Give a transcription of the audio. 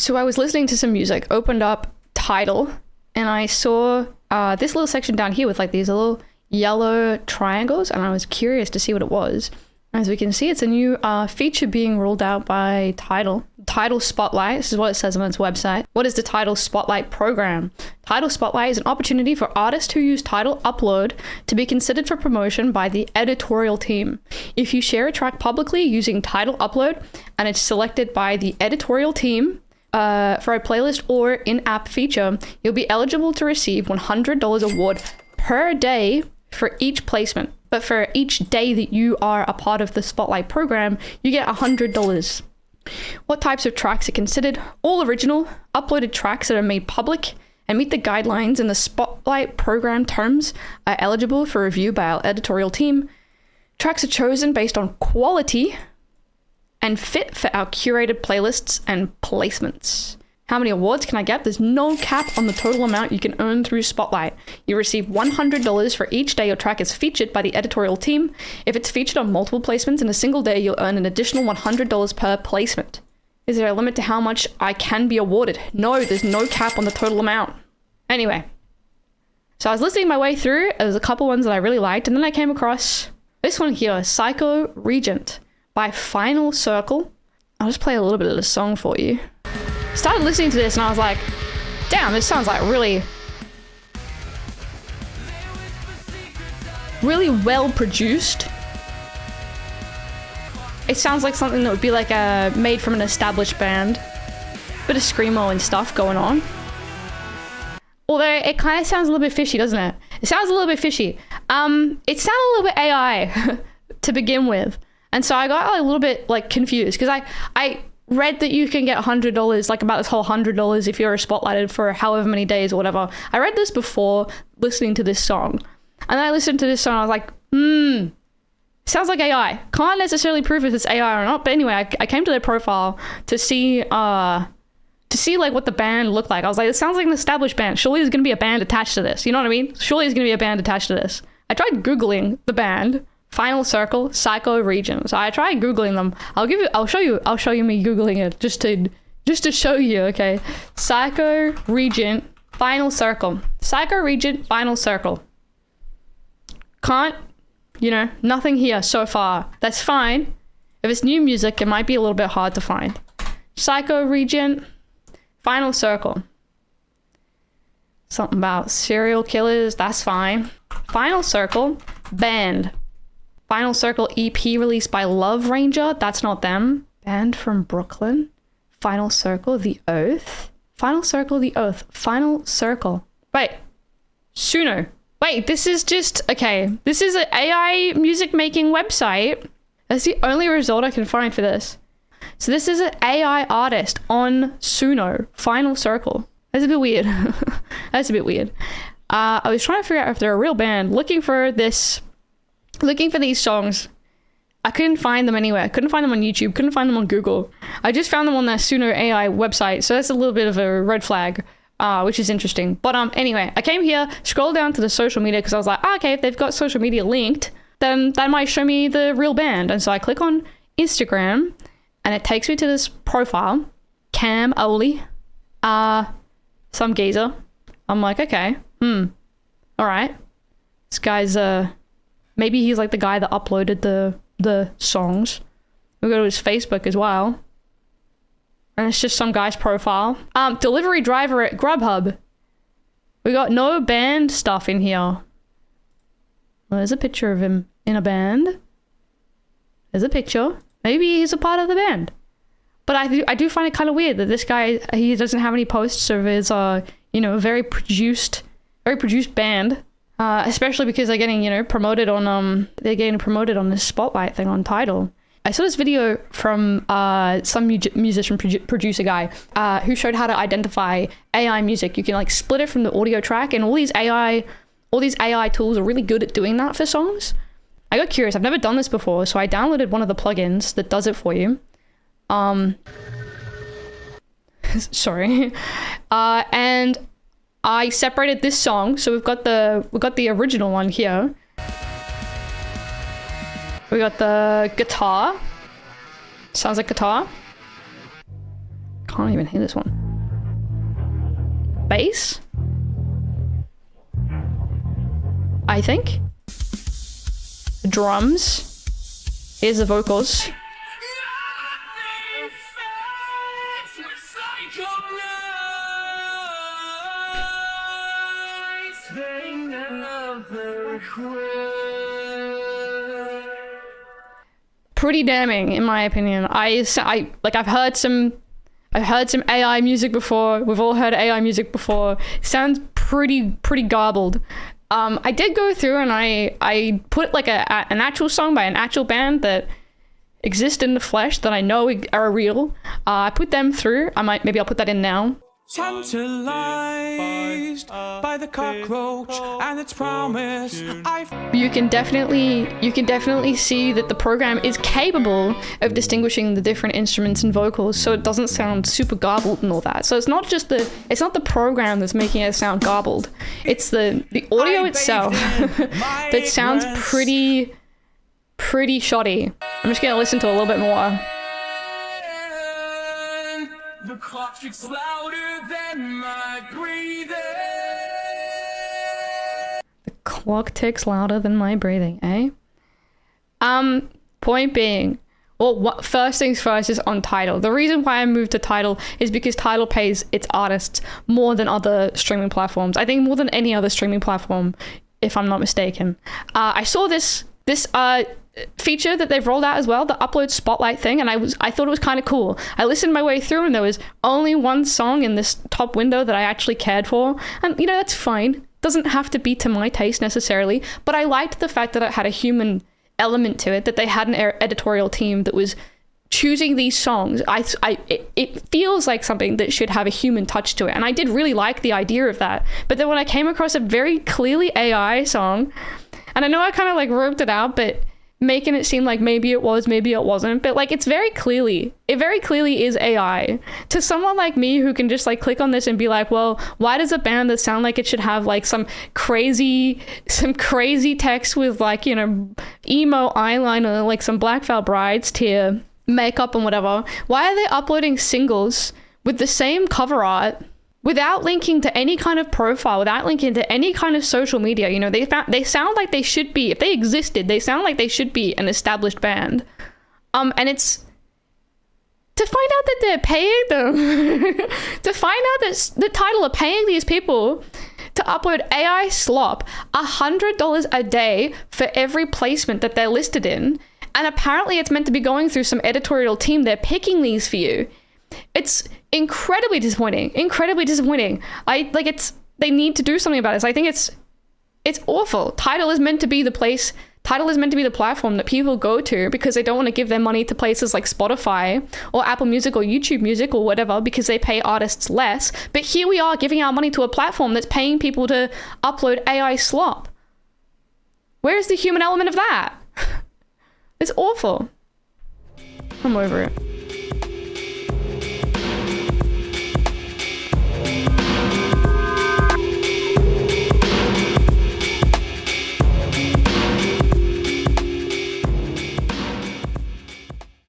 So I was listening to some music, opened up Tidal, and I saw this little section down here with like these little yellow triangles, and I was curious to see what it was. As we can see, it's a new feature being rolled out by Tidal. Tidal Spotlight, this is what it says on its website. What is the Tidal Spotlight program? Tidal Spotlight is an opportunity for artists who use Tidal Upload to be considered for promotion by the editorial team. If you share a track publicly using Tidal Upload and it's selected by the editorial team for a playlist or in-app feature, you'll be eligible to receive $100 award per day for each placement. But for each day that you are a part of the Spotlight program, you get $100. What types of tracks are considered? All original, uploaded tracks that are made public and meet the guidelines in the Spotlight program terms are eligible for review by our editorial team. Tracks are chosen based on quality and fit for our curated playlists and placements. How many awards can I get? There's no cap on the total amount you can earn through Spotlight. You receive $100 for each day your track is featured by the editorial team. If it's featured on multiple placements in a single day, you'll earn an additional $100 per placement. Is there a limit to how much I can be awarded? No, there's no cap on the total amount. Anyway, so I was listening my way through. There was a couple ones that I really liked, and then I came across this one here, Psycho Regent by Final Circle. I'll just play a little bit of the song for you. Started listening to this and I was like, damn, this sounds like really well produced. It sounds like something that would be like made from an established band. Bit of screamo and stuff going on. Although it kind of sounds a little bit fishy, doesn't it? It sounds a little bit fishy. It sounded a little bit AI to begin with. And so I got a little bit like confused because I read that you can get $100, like about this whole $100 if you're spotlighted for however many days or whatever. I read this before listening to this song. And then I listened to this song and I was like, sounds like AI. Can't necessarily prove if it's AI or not. But anyway, I came to their profile to see like what the band looked like. I was like, it sounds like an established band. Surely there's going to be a band attached to this. You know what I mean? Surely there's going to be a band attached to this. I tried Googling the band. Final Circle, Psycho Regent. So I tried Googling them. I'll show you me Googling it just to show you, okay? Psycho Regent, Final Circle. Psycho Regent, Final Circle. Can't, nothing here so far. That's fine. If it's new music, it might be a little bit hard to find. Psycho Regent, Final Circle. Something about serial killers, that's fine. Final Circle, band. Final Circle EP released by Love Ranger. That's not them. Band from Brooklyn. Final Circle, The Oath. Final Circle, The Oath. Final Circle. Wait. Suno. Wait, this is just... Okay. This is an AI music making website. That's the only result I can find for this. So this is an AI artist on Suno. Final Circle. That's a bit weird. That's a bit weird. I was trying to figure out if they're a real band. Looking for these songs. I couldn't find them anywhere. I couldn't find them on YouTube. Couldn't find them on Google. I just found them on their Suno AI website. So that's a little bit of a red flag, which is interesting. But anyway, I came here, scrolled down to the social media because I was like, okay, if they've got social media linked, then that might show me the real band. And so I click on Instagram and it takes me to this profile. Cam Oli. Some geezer. I'm like, okay. All right. This guy's maybe he's like the guy that uploaded the songs. We go to his Facebook as well. And it's just some guy's profile. Delivery driver at Grubhub. We got no band stuff in here. Well, there's a picture of him in a band. There's a picture. Maybe he's a part of the band. But I do find it kind of weird that this guy, he doesn't have any posts of his, very produced band. Especially because they're getting, promoted on this Spotlight thing on Tidal. I saw this video from some musician producer guy who showed how to identify AI music. You can like split it from the audio track, and all these AI tools are really good at doing that for songs. I got curious. I've never done this before, so I downloaded one of the plugins that does it for you. Sorry. And I separated this song, so we've got the original one here. We got the guitar. Sounds like guitar. can't even hear this one. Bass? I think. Drums. Here's the vocals. Pretty damning, in my opinion. I've heard some AI music before. We've all heard AI music before. It sounds pretty garbled. I did go through and I put like an actual song by an actual band that exist in the flesh that I know are real. I put them through. Maybe I'll put that in now. Tantalized by the cockroach and its promise. You can definitely see that the program is capable of distinguishing the different instruments and vocals, so it doesn't sound super garbled and all that. So it's not the program that's making it sound garbled. It's the audio itself that sounds pretty shoddy. I'm just gonna listen to a little bit more. The clock ticks louder than my breathing. The clock ticks louder than my breathing, eh? Point being, well, first things first is on Tidal. The reason why I moved to Tidal is because Tidal pays its artists more than other streaming platforms. I think more than any other streaming platform, if I'm not mistaken. I saw this feature that they've rolled out as well, the upload spotlight thing, and I thought it was kind of cool. I listened my way through and there was only one song in this top window that I actually cared for, and you know, that's fine. Doesn't have to be to my taste necessarily, but I liked the fact that it had a human element to it, that they had an editorial team that was choosing these songs. It feels like something that should have a human touch to it, and I did really like the idea of that. But then when I came across a very clearly AI song, and I know I kind of like roped it out, but making it seem like maybe it was, maybe it wasn't, but like it very clearly is AI. To someone like me who can just like click on this and be like, well, why does a band that sound like it should have like some crazy text with like, you know, emo eyeliner, like some Black Veil Brides tier makeup and whatever, why are they uploading singles with the same cover art without linking to any kind of profile, without linking to any kind of social media? You know, they sound like they should be, if they existed, they sound like they should be an established band. And it's to find out that they're paying them, to find out that the Tidal are paying these people to upload AI slop $100 a day for every placement that they're listed in. And apparently it's meant to be going through some editorial team. They're picking these for you. It's incredibly disappointing. They need to do something about it. So I think it's awful. Tidal is meant to be the place. Tidal is meant to be the platform that people go to because they don't want to give their money to places like Spotify or Apple Music or YouTube Music or whatever because they pay artists less. But here we are giving our money to a platform that's paying people to upload AI slop. Where's the human element of that? It's awful. I'm over it.